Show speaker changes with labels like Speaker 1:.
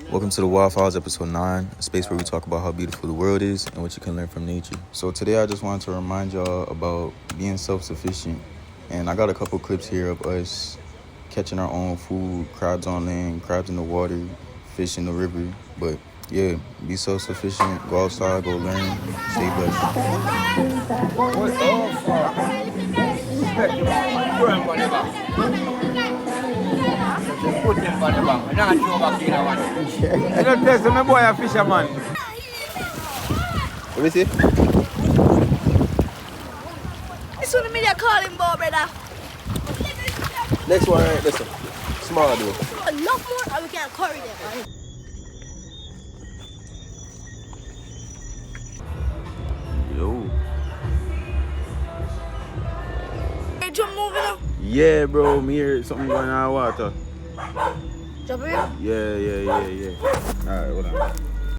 Speaker 1: Welcome to the Wildflowers episode 9, a space where we talk about how beautiful the world is and what you can learn from nature. So today I just wanted to remind y'all about being self-sufficient. And I got a couple clips here of us catching our own food, crabs on land, crabs in the water, fish in the river. But yeah, be self-sufficient, go outside, go learn, stay blessed.
Speaker 2: Put him on the bank. Now show back in one. You don't tell some boy a fisherman.
Speaker 1: Let me see.
Speaker 3: This one me they call him Bob, brother.
Speaker 1: Next one, right? Listen. Small dude.
Speaker 3: Enough more and we can carry them, man.
Speaker 1: Yo.
Speaker 3: Hey, jump moving up.
Speaker 1: Yeah, bro. Me hear something going on in the water.
Speaker 3: Jump in.
Speaker 1: Yeah. All right, hold on.